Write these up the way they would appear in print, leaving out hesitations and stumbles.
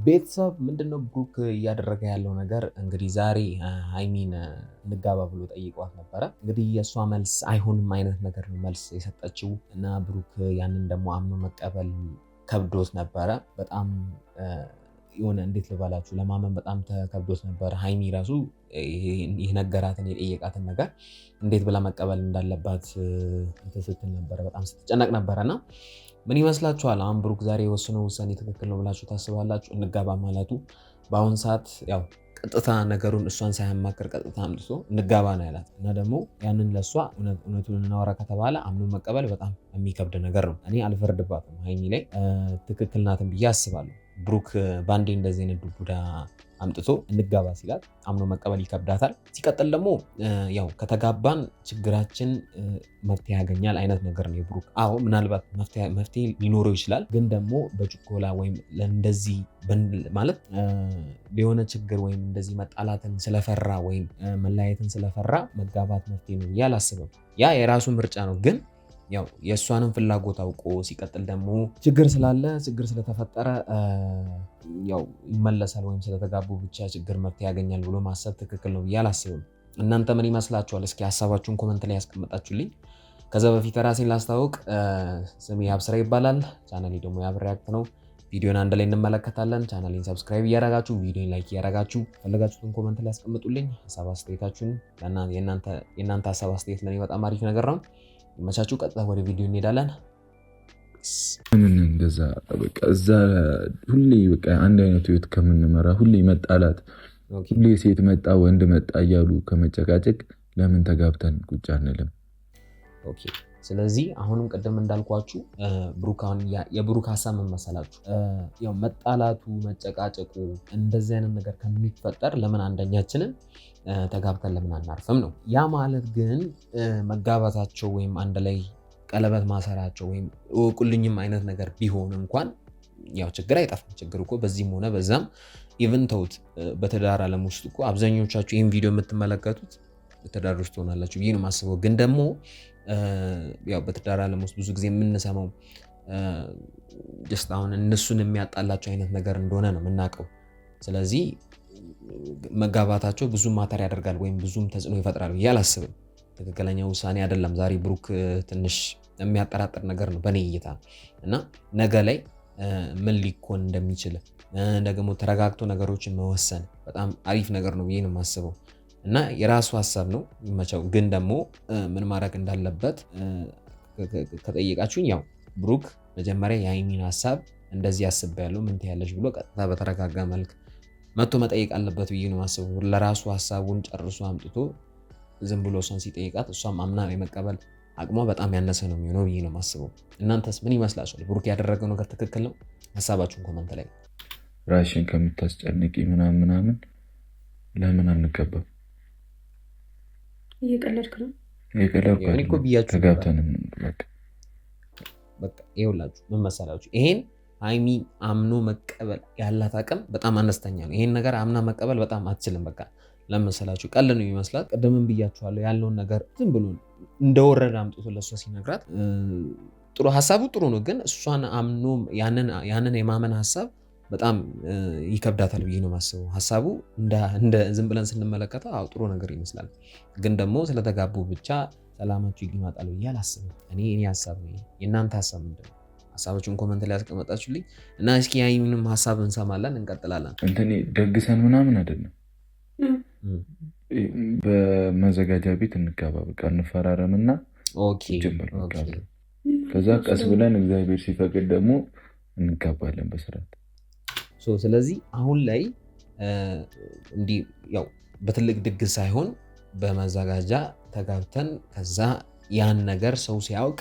ቤተሰብ ምንድነው ብሩክ እያደረገ ያለው ነገር? እንግዲህ ዛሬ ሀይሚን እንጋባ ብሎ ጠይቋት ነበረ። እንግዲህ የእሷ መልስ አይሆንም አይነት ነገር ነው መልስ የሰጠችው እና ብሩክ ያንን ደግሞ አምኖ መቀበል ከብዶት ነበረ። በጣም የሆነ እንዴት ልባላችሁ ለማመን በጣም ተከብዶት ነበረ። ሀይሚ ራሱ የነገራትን የጠየቃትን ነገር እንዴት ብላ መቀበል እንዳለባት ስትል ነበረ። በጣም ስትጨነቅ ነበረና ምን ይመስላችኋል? አሁን ብሩክ ዛሬ የወሰነው ውሳኔ ትክክል ነው ብላችሁ ታስባላችሁ? እንጋባ ማለቱ በአሁን ሰዓት ያው ቀጥታ ነገሩን እሷን ሳያማክር ቀጥታ አምጥቶ እንጋባ ነው ያላት እና ደግሞ ያንን ለእሷ እውነቱን እናወራ ከተባለ አምኖ መቀበል በጣም የሚከብድ ነገር ነው። እኔ አልፈርድባትም ሀይሚ ላይ ትክክል ናትን ብዬ አስባለሁ። ብሩክ ባንዴ እንደዚህ አይነት ዱቡዳ አምጥቶ እንጋባ ሲላት አምኖ መቀበል ይከብዳታል። ሲቀጥል ደግሞ ያው ከተጋባን ችግራችን መፍትሄ ያገኛል አይነት ነገር ነው የብሩክ። አዎ ምናልባት መፍትሄ ሊኖረው ይችላል፣ ግን ደግሞ በችኮላ ወይም ለእንደዚህ ማለት የሆነ ችግር ወይም እንደዚህ መጣላትን ስለፈራ ወይም መለያየትን ስለፈራ መጋባት መፍትሄ ነው ብዬ አላስብም። ያ የራሱ ምርጫ ነው፣ ግን ያው የእሷንም ፍላጎት አውቆ ሲቀጥል ደግሞ ችግር ስለተፈጠረ ያው ይመለሳል ወይም ስለተጋቡ ብቻ ችግር መፍትሄ ያገኛል ብሎ ማሰብ ትክክል ነው ብዬ አላስብም። እናንተ ምን ይመስላችኋል? እስኪ ሀሳባችሁን ኮመንት ላይ ያስቀመጣችሁልኝ። ከዛ በፊት ራሴን ላስታውቅ፣ ስሜ ያብስራ ይባላል። ቻናሌ ደግሞ ያብ ሪያክት ነው። ቪዲዮን አንድ ላይ እንመለከታለን። ቻናሌን ሰብስክራይብ እያረጋችሁ ቪዲዮን ላይክ እያረጋችሁ ፈለጋችሁትን ኮመንት ላይ ያስቀምጡልኝ። ሀሳብ አስተያየታችሁን፣ የእናንተ ሀሳብ አስተያየት ለኔ በጣም አሪፍ ነገር ነው። መቻችሁ ቀጥታ ወደ ቪዲዮ እንሄዳለን። ምን እንደዛ በቃ እዛ ሁሌ በቃ አንድ አይነት ህይወት ከምንመራ ሁሌ መጣላት፣ ሁሌ ሴት መጣ ወንድ መጣ እያሉ ከመጨቃጨቅ ለምን ተጋብተን ቁጭ አንልም? ኦኬ። ስለዚህ አሁንም ቅድም እንዳልኳችሁ ብሩክ አሁን የብሩክ ሀሳብ ምን መሰላችሁ? ያው መጣላቱ መጨቃጨቁ እንደዚህ አይነት ነገር ከሚፈጠር ለምን አንደኛችንን ተጋብተን ለምን አናርፍም ነው። ያ ማለት ግን መጋባታቸው ወይም አንድ ላይ ቀለበት ማሰራቸው ወይም እወቁልኝም አይነት ነገር ቢሆን እንኳን ያው ችግር አይጠፋም። ችግር እኮ በዚህም ሆነ በዛም ኢቭን ተውት፣ በትዳር ዓለም ውስጥ እኮ አብዛኞቻችሁ ይህን ቪዲዮ የምትመለከቱት በትዳር ውስጥ ሆናላችሁ ብዬ ነው የማስበው። ግን ደግሞ ያው በትዳር ዓለም ውስጥ ብዙ ጊዜ የምንሰማው ጀስት አሁን እነሱን የሚያጣላቸው አይነት ነገር እንደሆነ ነው የምናውቀው። ስለዚህ መጋባታቸው ብዙም ማተር ያደርጋል ወይም ብዙም ተጽዕኖ ይፈጥራል ብዬ አላስብም። ትክክለኛ ውሳኔ አይደለም። ዛሬ ብሩክ ትንሽ የሚያጠራጥር ነገር ነው በእኔ እይታ እና ነገ ላይ ምን ሊኮን እንደሚችል ደግሞ ተረጋግቶ ነገሮችን መወሰን በጣም አሪፍ ነገር ነው ብዬ ነው የማስበው እና የራሱ ሀሳብ ነው ይመቸው። ግን ደግሞ ምን ማድረግ እንዳለበት ከጠየቃችሁኝ ያው ብሩክ መጀመሪያ የሀይሚን ሀሳብ እንደዚህ አስቤያለሁ ምን ትያለሽ ብሎ ቀጥታ በተረጋጋ መልክ መጥቶ መጠየቅ አለበት ብዬ ነው የማስበው። ለራሱ ሀሳቡን ጨርሶ አምጥቶ ዝም ብሎ እሷን ሲጠይቃት እሷም አምና የመቀበል አቅሟ በጣም ያነሰ ነው የሚሆነው ብዬ ነው የማስበው። እናንተስ ምን ይመስላችኋል? ብሩክ ያደረገው ነገር ትክክል ነው? ሀሳባችሁን ኮመንት ላይ። ራሽን ከምታስጨንቂ ምናምን ለምን አንገባም? እየቀለድክ ነው? እኮ ብያችሁ ተጋብተን በቃ ይኸውላችሁ ምን መሰላችሁ፣ ይሄን ሀይሚ አምኖ መቀበል ያላት አቅም በጣም አነስተኛ ነው። ይሄን ነገር አምና መቀበል በጣም አትችልም። በቃ ለመሰላችሁ ቀል ነው ይመስላል። ቀደምን ብያችኋለሁ፣ ያለውን ነገር ዝም ብሎ እንደወረደ አምጥቶ ለእሷ ሲነግራት ጥሩ ሀሳቡ ጥሩ ነው፣ ግን እሷን አምኖ ያንን የማመን ሀሳብ በጣም ይከብዳታል ብዬ ነው የማስበው። ሀሳቡ እንደ ዝም ብለን ስንመለከተው ጥሩ ነገር ይመስላል፣ ግን ደግሞ ስለተጋቡ ብቻ ሰላማችሁ ይመጣል ብዬ አላስብም። እኔ ሀሳብ ነው። የእናንተ ሀሳብ ምንድን ነው? ሀሳባችሁን ኮመንት ላይ ያስቀመጣችሁልኝ እና እስኪ የሀይሚንም ሀሳብ እንሰማለን፣ እንቀጥላለን። እንትን ደግሰን ምናምን አይደለም፣ በመዘጋጃ ቤት እንጋባ በቃ እንፈራረምና ጀምር። ከዛ ቀስ ብለን እግዚአብሔር ሲፈቅድ ደግሞ እንጋባለን በስርዓት። ስለዚህ አሁን ላይ እንዲህ ያው በትልቅ ድግስ ሳይሆን በመዘጋጃ ተጋብተን ከዛ ያን ነገር ሰው ሲያውቅ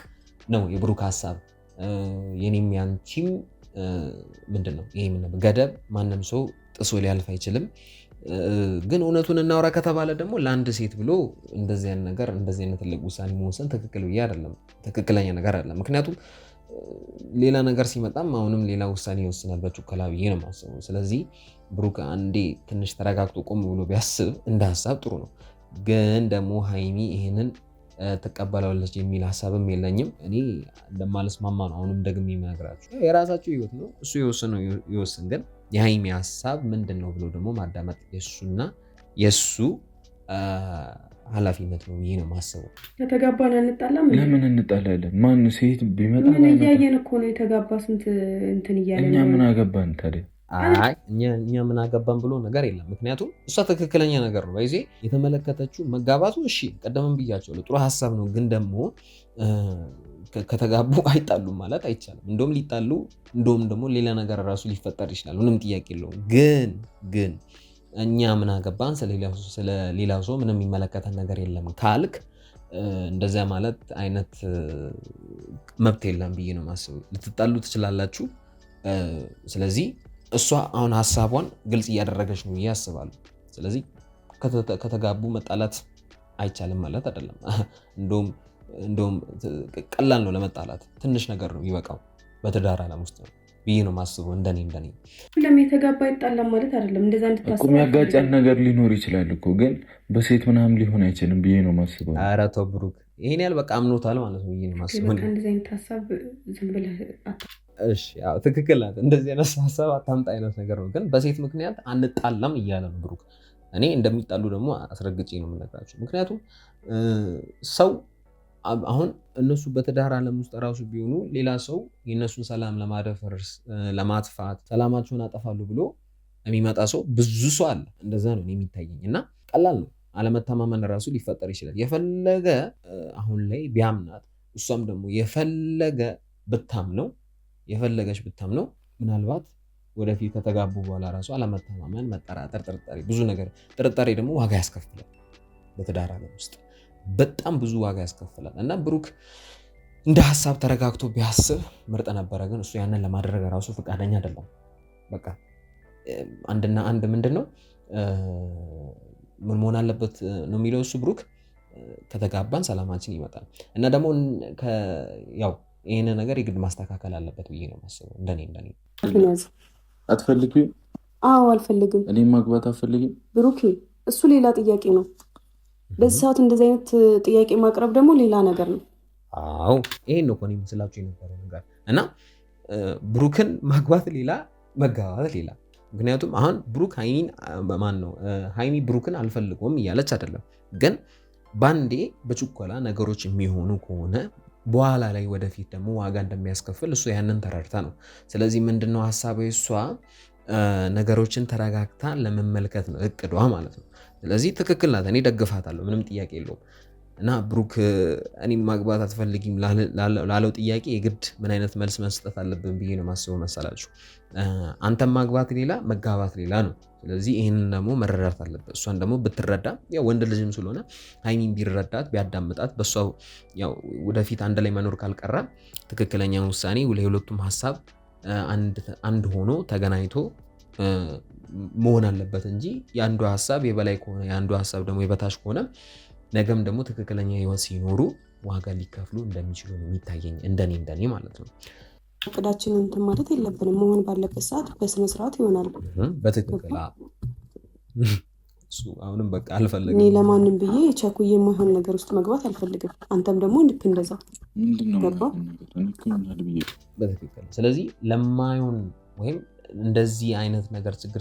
ነው የብሩክ ሀሳብ። የኔም ያንቺም ምንድን ነው ይሄ ገደብ ማንም ሰው ጥሶ ሊያልፍ አይችልም። ግን እውነቱን እናውራ ከተባለ ደግሞ ለአንድ ሴት ብሎ እንደዚህ አይነት ነገር እንደዚህ አይነት ትልቅ ውሳኔ መወሰን ትክክል ብዬ አይደለም፣ ትክክለኛ ነገር አይደለም። ምክንያቱም ሌላ ነገር ሲመጣም አሁንም ሌላ ውሳኔ ይወስናል በችኮላ ብዬ ነው የማስበው። ስለዚህ ብሩክ አንዴ ትንሽ ተረጋግቶ ቆም ብሎ ቢያስብ እንደ ሀሳብ ጥሩ ነው። ግን ደግሞ ሀይሚ ይሄንን ትቀበላለች የሚል ሀሳብም የለኝም። እኔ እንደማልስማማ ነው አሁንም ደግሜ የምነግራችሁ። የራሳቸው ህይወት ነው፣ እሱ የወሰነው ይወስን። ግን የሃይሚ ሀሳብ ምንድነው ብሎ ደግሞ ማዳመጥ የሱና የሱ ኃላፊነት ነው ብዬ ነው የማስበው። ከተጋባን አንጣላም? ለምን እንጣላለን? ማን ሴት ቢመጣ ምን እያየን እኮ ነው የተጋባ ስንት እንትን እያለ እኛ ምን አገባን ታዲያ? አይ እኛ ምን አገባን ብሎ ነገር የለም። ምክንያቱም እሷ ትክክለኛ ነገር ነው ይዜ የተመለከተችው መጋባቱ። እሺ ቀደምም ብያቸው ጥሩ ሀሳብ ነው፣ ግን ደግሞ ከተጋቡ አይጣሉም ማለት አይቻልም። እንደውም ሊጣሉ እንደውም ደግሞ ሌላ ነገር ራሱ ሊፈጠር ይችላል። ምንም ጥያቄ የለውም። ግን እኛ ምን አገባን ስለሌላው ሰው ምንም የሚመለከተን ነገር የለም ካልክ እንደዚያ ማለት አይነት መብት የለም ብዬ ነው የማስበው። ልትጣሉ ትችላላችሁ። ስለዚህ እሷ አሁን ሀሳቧን ግልጽ እያደረገች ነው ብዬ አስባለሁ። ስለዚህ ከተጋቡ መጣላት አይቻልም ማለት አይደለም። እንደውም ቀላል ነው ለመጣላት፣ ትንሽ ነገር ነው ይበቃው በትዳር ዓለም ውስጥ ነው ብዬ ነው የማስበው። እንደኔ ሁሉም የተጋባ ይጣላም ማለት አይደለም። እንደዛ እንድታስብ የሚያጋጫን ነገር ሊኖር ይችላል እኮ ግን በሴት ምናምን ሊሆን አይችልም ብዬ ነው የማስበው። ኧረ ተው ብሩክ፣ ይሄን ያህል በቃ አምኖታል ማለት ነው ብዬ ነው የማስበው። እንደዚህ አይነት ሀሳብ ዝም ብለህ እሺ ያው ትክክል ናት። እንደዚህ አይነት ሀሳብ አታምጣ አይነት ነገር ነው። ግን በሴት ምክንያት አንጣላም እያለ ነው ብሩክ። እኔ እንደሚጣሉ ደግሞ አስረግጬ ነው የምነግራቸው። ምክንያቱም ሰው አሁን እነሱ በትዳር ዓለም ውስጥ ራሱ ቢሆኑ ሌላ ሰው የእነሱን ሰላም ለማደፈርስ ለማጥፋት ሰላማቸውን አጠፋሉ ብሎ የሚመጣ ሰው ብዙ ሰው አለ። እንደዛ ነው የሚታየኝ እና ቀላል ነው። አለመተማመን ራሱ ሊፈጠር ይችላል። የፈለገ አሁን ላይ ቢያምናት እሷም ደግሞ የፈለገች ብታምነው ምናልባት ወደፊት ከተጋቡ በኋላ ራሱ አለመተማመን፣ መጠራጠር፣ ብዙ ነገር ጥርጣሬ ደግሞ ዋጋ ያስከፍላል። በትዳር ዓለም ውስጥ በጣም ብዙ ዋጋ ያስከፍላል እና ብሩክ እንደ ሀሳብ ተረጋግቶ ቢያስብ ምርጥ ነበረ። ግን እሱ ያንን ለማድረግ ራሱ ፈቃደኛ አይደለም። በቃ አንድና አንድ ምንድን ነው ምን መሆን አለበት ነው የሚለው እሱ ብሩክ፣ ከተጋባን ሰላማችን ይመጣል እና ደግሞ ያው ይህን ነገር የግድ ማስተካከል አለበት ብዬ ነው የማስበው። እንደኔ አትፈልጊም? አዎ አልፈልግም። እኔም ማግባት አትፈልጊም? ብሩኬ እሱ ሌላ ጥያቄ ነው። በዚህ ሰዓት እንደዚህ አይነት ጥያቄ ማቅረብ ደግሞ ሌላ ነገር ነው። አዎ ይሄን ነው እኮ እኔ ምስላችሁ የነበረው ነገር እና ብሩክን ማግባት ሌላ፣ መጋባት ሌላ። ምክንያቱም አሁን ብሩክ ሃይሚ ብሩክን አልፈልገውም እያለች አይደለም። ግን ባንዴ በችኮላ ነገሮች የሚሆኑ ከሆነ በኋላ ላይ ወደፊት ደግሞ ዋጋ እንደሚያስከፍል እሱ ያንን ተረድታ ነው። ስለዚህ ምንድነው ሀሳቡ እሷ ነገሮችን ተረጋግታ ለመመልከት ነው እቅዷ ማለት ነው። ስለዚህ ትክክል ናት። እኔ ደግፋታለሁ፣ ምንም ጥያቄ የለውም። እና ብሩክ እኔን ማግባት አትፈልጊም ላለው ጥያቄ የግድ ምን አይነት መልስ መስጠት አለብን ብዬ ነው ማስበው መሰላችሁ? አንተም ማግባት ሌላ መጋባት ሌላ ነው። ስለዚህ ይህንን ደግሞ መረዳት አለበት። እሷን ደግሞ ብትረዳ ያው ወንድ ልጅም ስለሆነ ሃይሚን ቢረዳት ቢያዳምጣት በሷ ያው ወደፊት አንድ ላይ መኖር ካልቀረ ትክክለኛ ውሳኔ የሁለቱም ሀሳብ አንድ ሆኖ ተገናኝቶ መሆን አለበት እንጂ የአንዱ ሀሳብ የበላይ ከሆነ የአንዱ ሀሳብ ደግሞ የበታች ከሆነ ነገም ደግሞ ትክክለኛ ህይወት ሲኖሩ ዋጋ ሊከፍሉ እንደሚችሉ ነው የሚታየኝ፣ እንደኔ ማለት ነው። እቅዳችንን እንትን ማለት የለብንም። መሆን ባለበት ሰዓት በስነ ስርዓት ይሆናል። በትክክል እሱ አሁንም በቃ አልፈልግም። እኔ ለማንም ብዬ ቸኩዬ የማይሆን ነገር ውስጥ መግባት አልፈልግም። አንተም ደግሞ ልክ እንደዛ ገባ። በትክክል ስለዚህ ለማይሆን ወይም እንደዚህ አይነት ነገር ችግር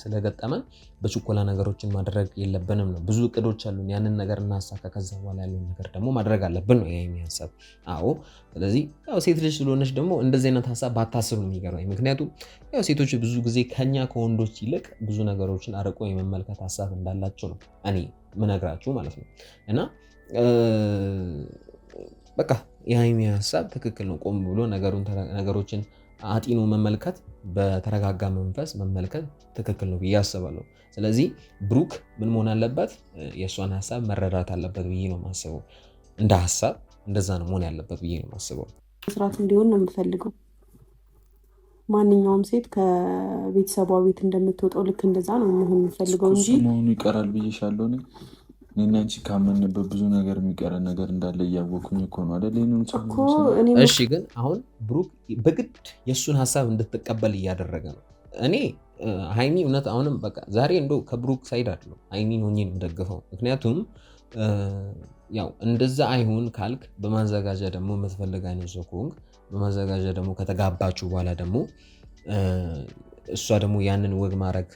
ስለገጠመን በችኮላ ነገሮችን ማድረግ የለብንም ነው። ብዙ እቅዶች አሉን፣ ያንን ነገር እናሳካ። ከዛ በኋላ ያለውን ነገር ደግሞ ማድረግ አለብን ነው የሃይሚ ሀሳብ። አዎ ስለዚህ ያው ሴት ልጅ ስለሆነች ደግሞ እንደዚህ አይነት ሀሳብ ባታስብ ነው የሚገርመኝ። ምክንያቱም ያው ሴቶች ብዙ ጊዜ ከኛ ከወንዶች ይልቅ ብዙ ነገሮችን አርቆ የመመልከት ሀሳብ እንዳላቸው ነው እኔ ምነግራችሁ ማለት ነው። እና በቃ የሃይሚ ሀሳብ ትክክል ነው። ቆም ብሎ ነገሮችን አጢኖ መመልከት፣ በተረጋጋ መንፈስ መመልከት ትክክል ነው ብዬ አስባለሁ። ስለዚህ ብሩክ ምን መሆን አለበት? የእሷን ሀሳብ መረዳት አለበት ብዬ ነው የማስበው። እንደ ሀሳብ እንደዛ ነው መሆን ያለበት ብዬ ነው የማስበው። ስርዓት እንዲሆን ነው የምፈልገው። ማንኛውም ሴት ከቤተሰቧ ቤት እንደምትወጣው ልክ እንደዛ ነው መሆን የምፈልገው እንጂ መሆኑ ይቀራል ብዬሻለሁ። እኔና አንቺ ካመንበት ብዙ ነገር የሚቀረን ነገር እንዳለ እያወኩኝ እኮ ነው አይደል? እሺ ግን አሁን ብሩክ በግድ የእሱን ሀሳብ እንድትቀበል እያደረገ ነው። እኔ ሃይሚ እውነት አሁንም በቃ ዛሬ እንደው ከብሩክ ሳይድ አይደለም ሃይሚን ሆኜ የምደግፈው። ምክንያቱም ያው እንደዛ አይሁን ካልክ በማዘጋጃ ደግሞ የምትፈልግ አይነት ሰው ከሆንክ በማዘጋጃ ደግሞ ከተጋባችሁ በኋላ ደግሞ እሷ ደግሞ ያንን ወግ ማድረግ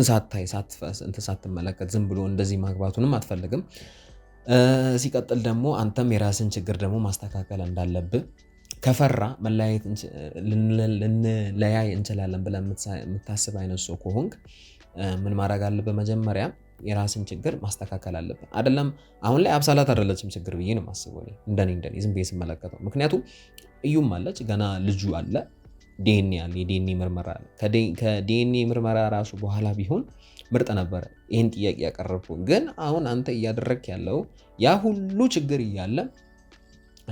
ሳታይ ሳትመለከት ዝም ብሎ እንደዚህ ማግባቱንም አትፈልግም። ሲቀጥል ደግሞ አንተም የራስን ችግር ደግሞ ማስተካከል እንዳለብህ ከፈራ ልንለያይ እንችላለን ብለህ የምታስብ አይነት ሰው ከሆንክ ምን ማድረግ አለብህ? መጀመሪያ የራስን ችግር ማስተካከል አለብህ። አይደለም አሁን ላይ አብሳላት አይደለችም ችግር ብዬ ነው የማስበው እንደኔ ዝም ብዬ ስመለከተው። ምክንያቱም እዩም አለች ገና ልጁ አለ ዲኤንኤ አለ የዲኤንኤ ምርመራ አለ። ከዲኤንኤ ምርመራ ራሱ በኋላ ቢሆን ምርጥ ነበረ ይህን ጥያቄ ያቀረብኩ። ግን አሁን አንተ እያደረግክ ያለው ያ ሁሉ ችግር እያለ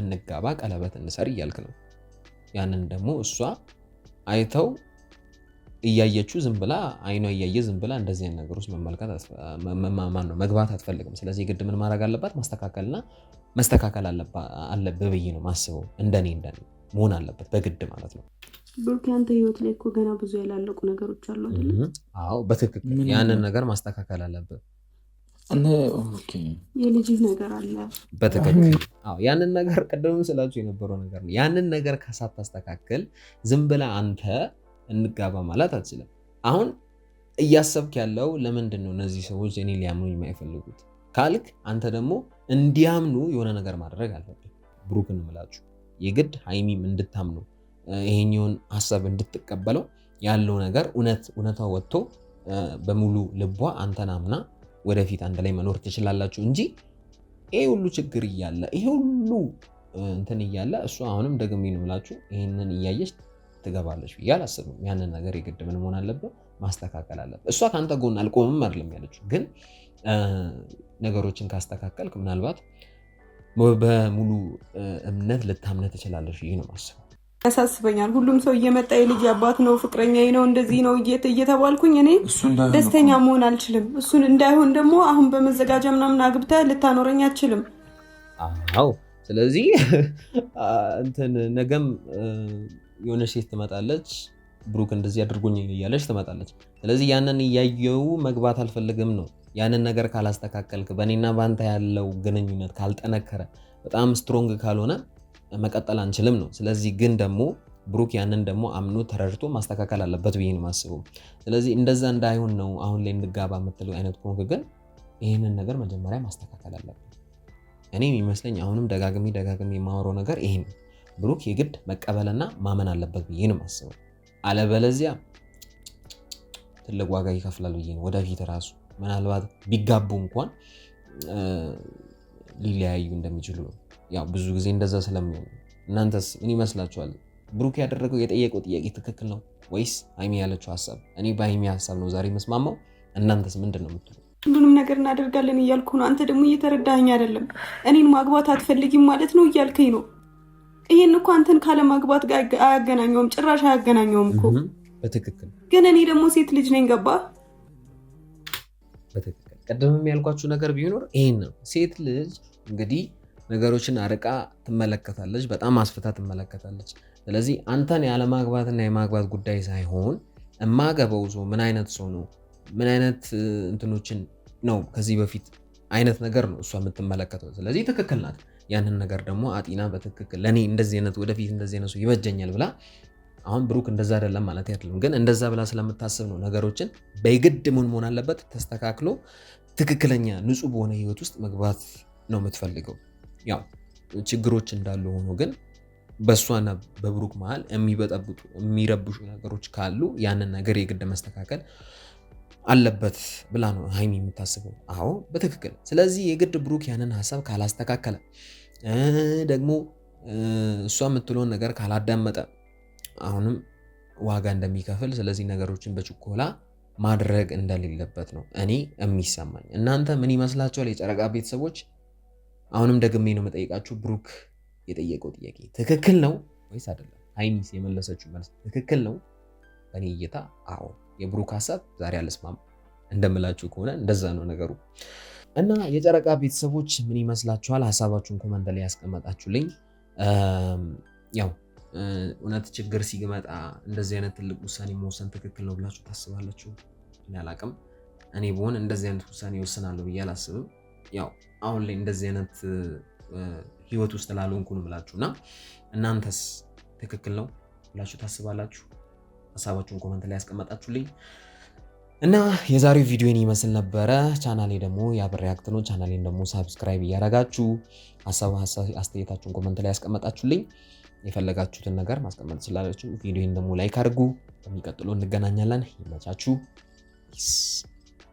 እንጋባ ቀለበት እንሰር እያልክ ነው። ያንን ደግሞ እሷ አይተው እያየችው ዝም ብላ አይኗ እያየ ዝም ብላ እንደዚህ አይነት ነገር ውስጥ መግባት አትፈልግም። ስለዚህ ግድ ምን ማድረግ አለባት? ማስተካከልና መስተካከል አለብህ ብዬ ነው ማስበው። እንደኔ መሆን አለበት በግድ ማለት ነው። ብሩክ ያንተ ህይወት ላይ እኮ ገና ብዙ ያላለቁ ነገሮች አሉ አይደል? አዎ በትክክል ያንን ነገር ማስተካከል አለብህ። የልጅ ነገር አለ በትክክል አዎ ያንን ነገር ቀደም ስላችሁ የነበረው ነገር ነው። ያንን ነገር ሳታስተካክል ዝም ብላ አንተ እንጋባ ማለት አትችልም። አሁን እያሰብክ ያለው ለምንድን ነው እነዚህ ሰዎች እኔ ሊያምኑ የማይፈልጉት ካልክ አንተ ደግሞ እንዲያምኑ የሆነ ነገር ማድረግ አለብህ። ብሩክን እምላችሁ የግድ ሀይሚም እንድታምኑ ይሄኛውን ሀሳብ እንድትቀበለው ያለው ነገር እውነታው ወጥቶ በሙሉ ልቧ አንተን አምና ወደፊት አንድ ላይ መኖር ትችላላችሁ እንጂ ይሄ ሁሉ ችግር እያለ ይሄ ሁሉ እንትን እያለ እሱ አሁንም ደግሜ ነው የምላችሁ ይሄንን እያየች ትገባለች ብዬ አላስብም። ያንን ነገር የግድ ምን መሆን አለበት? ማስተካከል አለበት። እሷ ከአንተ ጎን አልቆምም አይደለም ያለችው፣ ግን ነገሮችን ካስተካከልክ ምናልባት በሙሉ እምነት ልታምነት ትችላለች ብዬ ነው የማስበው። ያሳስበኛል። ሁሉም ሰው እየመጣ የልጅ አባት ነው ፍቅረኛዬ ነው እንደዚህ ነው እየተባልኩኝ እኔ ደስተኛ መሆን አልችልም። እሱን እንዳይሆን ደግሞ አሁን በመዘጋጃ ምናምን አግብተህ ልታኖረኝ አትችልም። አዎ ስለዚህ ነገም የሆነች ሴት ትመጣለች ብሩክ እንደዚህ አድርጎኝ እያለች ትመጣለች። ስለዚህ ያንን እያየው መግባት አልፈልግም ነው። ያንን ነገር ካላስተካከልክ በእኔና በአንተ ያለው ግንኙነት ካልጠነከረ በጣም ስትሮንግ ካልሆነ መቀጠል አንችልም ነው። ስለዚህ ግን ደግሞ ብሩክ ያንን ደግሞ አምኖ ተረድቶ ማስተካከል አለበት ብዬ ነው የማስበው። ስለዚህ እንደዛ እንዳይሆን ነው አሁን ላይ እንጋባ የምትለው አይነት ከሆንክ ግን ይህንን ነገር መጀመሪያ ማስተካከል አለበት። እኔ የሚመስለኝ አሁንም ደጋግሜ የማወራው ነገር ይሄ ነው። ብሩክ የግድ መቀበልና ማመን አለበት ብዬ ነው የማስበው። አለበለዚያ ትልቅ ዋጋ ይከፍላል ብዬ ነው። ወደፊት ራሱ ምናልባት ቢጋቡ እንኳን ሊለያዩ እንደሚችሉ ነው። ያው ብዙ ጊዜ እንደዛ ስለሚሆን እናንተስ ምን ይመስላችኋል? ብሩክ ያደረገው የጠየቀው ጥያቄ ትክክል ነው ወይስ ሀይሚ ያለችው ሀሳብ? እኔ በሀይሚ ሀሳብ ነው ዛሬ መስማማው። እናንተስ ምንድን ነው የምትሉ? ሁሉንም ነገር እናደርጋለን እያልኩ ነው። አንተ ደግሞ እየተረዳኸኝ አይደለም። እኔን ማግባት አትፈልጊም ማለት ነው እያልከኝ ነው። ይሄን እኮ አንተን ካለ ማግባት ጋር አያገናኘውም፣ ጭራሽ አያገናኘውም እኮ። በትክክል ግን እኔ ደግሞ ሴት ልጅ ነኝ። ገባ? በትክክል ቀደምም ያልኳችሁ ነገር ቢኖር ይሄን ነው። ሴት ልጅ እንግዲህ ነገሮችን አርቃ ትመለከታለች፣ በጣም አስፍታ ትመለከታለች። ስለዚህ አንተን ያለማግባትና የማግባት ጉዳይ ሳይሆን እማገበው ሰው ምን አይነት ሰው ነው፣ ምን አይነት እንትኖችን ነው ከዚህ በፊት አይነት ነገር ነው እሷ የምትመለከተው። ስለዚህ ትክክል ናት። ያንን ነገር ደግሞ አጢና በትክክል ለእኔ እንደዚህ አይነት ወደፊት እንደዚህ አይነት ሰው ይበጀኛል ብላ አሁን ብሩክ እንደዛ አይደለም ማለት አይደለም፣ ግን እንደዛ ብላ ስለምታስብ ነው ነገሮችን በግድ ምን መሆን አለበት ተስተካክሎ ትክክለኛ ንጹህ በሆነ ህይወት ውስጥ መግባት ነው የምትፈልገው። ያው ችግሮች እንዳሉ ሆኖ ግን በእሷና በብሩክ መሃል የሚበጠብጡ የሚረብሹ ነገሮች ካሉ ያንን ነገር የግድ መስተካከል አለበት ብላ ነው ሀይሚ የምታስበው። አዎ በትክክል። ስለዚህ የግድ ብሩክ ያንን ሀሳብ ካላስተካከለ ደግሞ እሷ የምትለውን ነገር ካላዳመጠ አሁንም ዋጋ እንደሚከፍል፣ ስለዚህ ነገሮችን በችኮላ ማድረግ እንደሌለበት ነው እኔ የሚሰማኝ። እናንተ ምን ይመስላችኋል የጨረቃ ቤተሰቦች? አሁንም ደግሜ ነው የምጠይቃችሁ፣ ብሩክ የጠየቀው ጥያቄ ትክክል ነው ወይስ አይደለም? ሀይሚስ የመለሰችው መልስ ትክክል ነው? በእኔ እይታ አዎ። የብሩክ ሀሳብ ዛሬ አልስማም እንደምላችሁ ከሆነ እንደዛ ነው ነገሩ። እና የጨረቃ ቤተሰቦች ምን ይመስላችኋል? ሀሳባችሁን ኮመንት ላይ ያስቀመጣችሁልኝ። ያው እውነት ችግር ሲመጣ እንደዚህ አይነት ትልቅ ውሳኔ መወሰን ትክክል ነው ብላችሁ ታስባላችሁ? እኔ አላቅም። እኔ ብሆን እንደዚህ አይነት ውሳኔ ይወስናለሁ ብዬ አላስብም። ያው አሁን ላይ እንደዚህ አይነት ህይወት ውስጥ ላልሆንኩ ነው ብላችሁና እናንተስ ትክክል ነው ብላችሁ ታስባላችሁ? ሀሳባችሁን ኮመንት ላይ ያስቀመጣችሁልኝ እና የዛሬው ቪዲዮን ይመስል ነበረ። ቻናሌ ደግሞ ያብር ሪያክት ነው። ቻናሌን ደግሞ ሰብስክራይብ እያደረጋችሁ አስተያየታችሁን ኮመንት ላይ ያስቀመጣችሁልኝ የፈለጋችሁትን ነገር ማስቀመጥ ትችላላችሁ። ቪዲዮን ደግሞ ላይክ አድርጉ። በሚቀጥለው እንገናኛለን። ይመቻችሁ። ፒስ